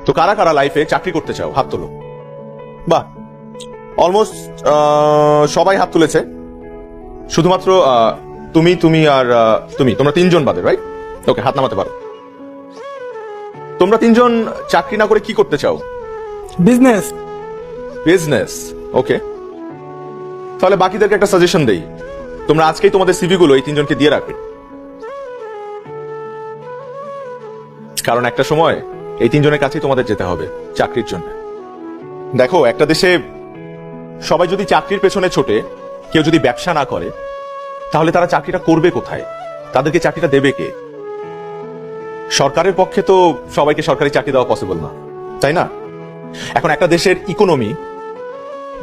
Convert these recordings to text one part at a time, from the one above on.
তো কারা কারা লাইফে চাকরি করতে চাও হাত তোলো। বাহ, অলমোস্ট সবাই হাত তুলেছে, শুধুমাত্র তুমি তুমি আর তোমরা তিনজন বাদে, রাইট? ওকে, হাত নামাতে পারো। তোমরা তিনজন চাকরি না করে কি করতে চাও? বিজনেস। বিজনেস, ওকে। তাহলে বাকিদেরকে একটা সাজেশন দেই, তোমরা আজকেই তোমাদের সিভি গুলো এই তিনজনকে দিয়ে রাখবে, কারণ একটা সময় এই তিনজনের কাছেই তোমাদের যেতে হবে চাকরির জন্য। দেখো, একটা দেশে সবাই যদি চাকরির পেছনে ছোটে, কেউ যদি ব্যবসা না করে, তাহলে তারা চাকরিটা করবে কোথায়? তাদেরকে চাকরিটা দেবে কে? সরকারের পক্ষে তো সবাইকে সরকারি চাকরি দেওয়া পসিবল না, তাই না? এখন একটা দেশের ইকোনমি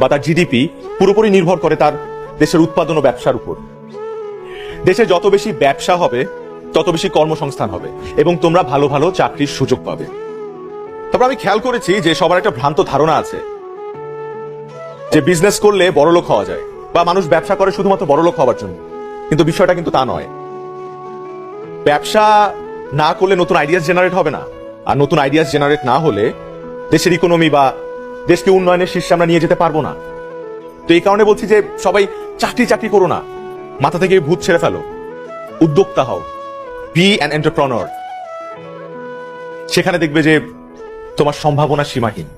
বা তার জিডিপি পুরোপুরি নির্ভর করে তার দেশের উৎপাদন ও ব্যবসার উপর। দেশে যত বেশি ব্যবসা হবে, তত বেশি কর্মসংস্থান হবে এবং তোমরা ভালো ভালো চাকরির সুযোগ পাবে। তারপর আমি খেয়াল করেছি যে সবার একটা ভ্রান্ত ধারণা আছে যে বিজনেস করলে বড়লোক হওয়া যায়, বা মানুষ ব্যবসা করে শুধুমাত্র বড়লোক হওয়ার জন্য, কিন্তু বিষয়টা কিন্তু তা নয়। ব্যবসা না করলে নতুন আইডিয়াস জেনারেট হবে না, আর নতুন আইডিয়াস জেনারেট না হলে দেশের ইকোনমি বা দেশকে উন্নয়নের শীর্ষে আমরা নিয়ে যেতে পারবো না। তো এই কারণে বলছি যে সবাই চাকরি চাকরি করো না, মাথা থেকে ভূত ছেড়ে ফেলো, উদ্যোক্তা হও, বি অ্যান এন্টারপ্রেনার। সেখানে দেখবে যে তোমার সম্ভাবনা সীমাহীন।